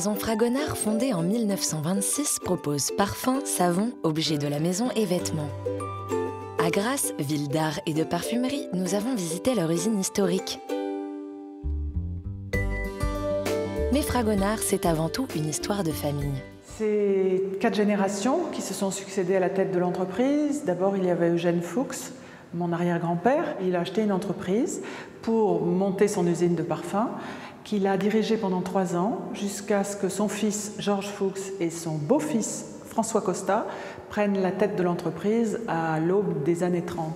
maison Fragonard, fondée en 1926, propose parfums, savons, objets de la maison et vêtements. À Grasse, ville d'art et de parfumerie, nous avons visité leur usine historique. Mais Fragonard, c'est avant tout une histoire de famille. C'est 4 générations qui se sont succédées à la tête de l'entreprise. D'abord, il y avait Eugène Fuchs, mon arrière-grand-père. Il a acheté une entreprise pour monter son usine de parfums, qu'il a dirigée pendant 3 ans, jusqu'à ce que son fils Georges Fuchs et son beau-fils François Costa prennent la tête de l'entreprise à l'aube des années 30.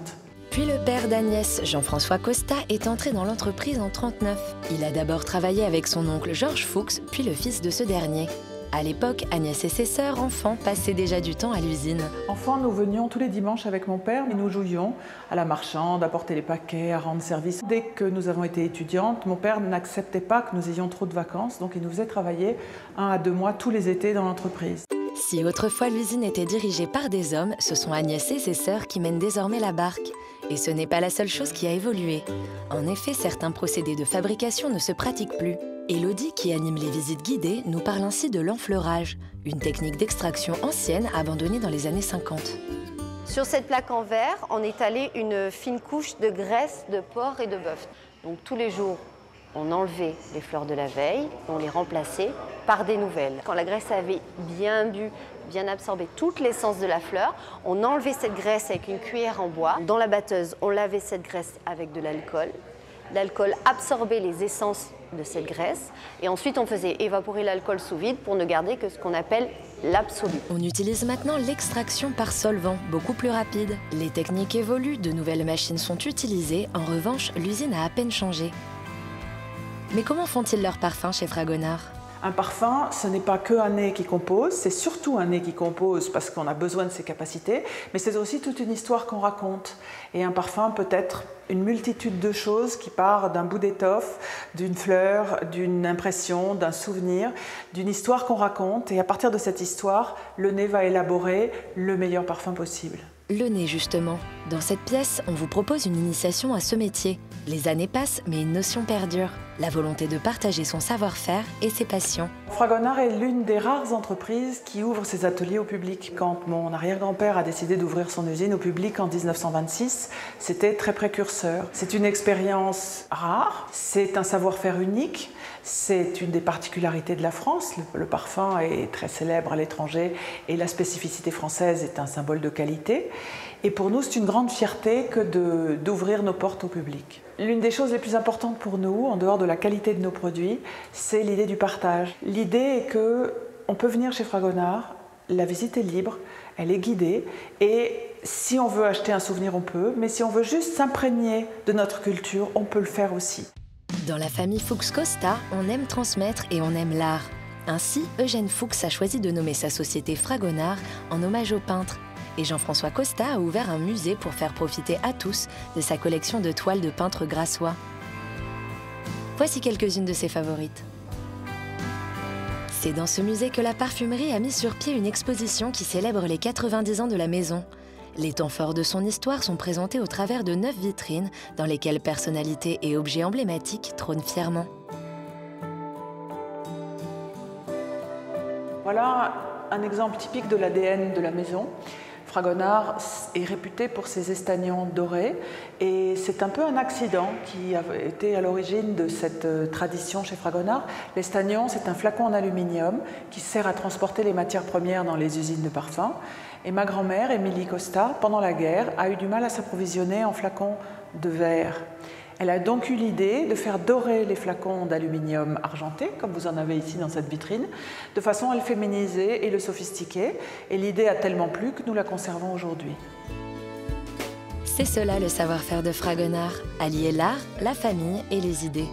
Puis le père d'Agnès, Jean-François Costa, est entré dans l'entreprise en 1939. Il a d'abord travaillé avec son oncle Georges Fuchs, puis le fils de ce dernier. À l'époque, Agnès et ses sœurs, enfants, passaient déjà du temps à l'usine. Enfants, nous venions tous les dimanches avec mon père et nous jouions à la marchande, à porter les paquets, à rendre service. Dès que nous avons été étudiantes, mon père n'acceptait pas que nous ayons trop de vacances, donc il nous faisait travailler 1 à 2 mois tous les étés dans l'entreprise. Si autrefois l'usine était dirigée par des hommes, ce sont Agnès et ses sœurs qui mènent désormais la barque. Et ce n'est pas la seule chose qui a évolué. En effet, certains procédés de fabrication ne se pratiquent plus. Élodie, qui anime les visites guidées, nous parle ainsi de l'enfleurage, une technique d'extraction ancienne abandonnée dans les années 50. Sur cette plaque en verre, on étalait une fine couche de graisse de porc et de bœuf. Donc tous les jours, on enlevait les fleurs de la veille, on les remplaçait par des nouvelles. Quand la graisse avait bien bu, bien absorbé toute l'essence de la fleur, on enlevait cette graisse avec une cuillère en bois. Dans la batteuse, on lavait cette graisse avec de l'alcool. L'alcool absorbait les essences de cette graisse et ensuite on faisait évaporer l'alcool sous vide pour ne garder que ce qu'on appelle l'absolu. On utilise maintenant l'extraction par solvant, beaucoup plus rapide. Les techniques évoluent, de nouvelles machines sont utilisées. En revanche, l'usine a à peine changé. Mais comment font-ils leur parfum chez Fragonard ? Un parfum, ce n'est pas qu'un nez qui compose, c'est surtout un nez qui compose parce qu'on a besoin de ses capacités, mais c'est aussi toute une histoire qu'on raconte. Et un parfum peut être une multitude de choses qui partent d'un bout d'étoffe, d'une fleur, d'une impression, d'un souvenir, d'une histoire qu'on raconte. Et à partir de cette histoire, le nez va élaborer le meilleur parfum possible. Le nez, justement. Dans cette pièce, on vous propose une initiation à ce métier. Les années passent, mais une notion perdure. La volonté de partager son savoir-faire et ses passions. Fragonard est l'une des rares entreprises qui ouvre ses ateliers au public. Quand mon arrière-grand-père a décidé d'ouvrir son usine au public en 1926, c'était très précurseur. C'est une expérience rare, c'est un savoir-faire unique, c'est une des particularités de la France. Le parfum est très célèbre à l'étranger et la spécificité française est un symbole de qualité. Et pour nous, c'est une grande fierté que d'ouvrir nos portes au public. L'une des choses les plus importantes pour nous, en dehors de la qualité de nos produits, c'est l'idée du partage. L'idée est qu'on peut venir chez Fragonard, la visite est libre, elle est guidée, et si on veut acheter un souvenir, on peut, mais si on veut juste s'imprégner de notre culture, on peut le faire aussi. Dans la famille Fuchs-Costa, on aime transmettre et on aime l'art. Ainsi, Eugène Fuchs a choisi de nommer sa société Fragonard en hommage au peintre. Et Jean-François Costa a ouvert un musée pour faire profiter à tous de sa collection de toiles de peintres grassois. Voici quelques-unes de ses favorites. C'est dans ce musée que la parfumerie a mis sur pied une exposition qui célèbre les 90 ans de la maison. Les temps forts de son histoire sont présentés au travers de 9 vitrines dans lesquelles personnalités et objets emblématiques trônent fièrement. Voilà un exemple typique de l'ADN de la maison. Fragonard est réputé pour ses estagnons dorés et c'est un peu un accident qui a été à l'origine de cette tradition chez Fragonard. L'estagnon, c'est un flacon en aluminium qui sert à transporter les matières premières dans les usines de parfum. Et ma grand-mère, Émilie Costa, pendant la guerre, a eu du mal à s'approvisionner en flacons de verre. Elle a donc eu l'idée de faire dorer les flacons d'aluminium argenté, comme vous en avez ici dans cette vitrine, de façon à le féminiser et le sophistiquer. Et l'idée a tellement plu que nous la conservons aujourd'hui. C'est cela le savoir-faire de Fragonard, allier l'art, la famille et les idées.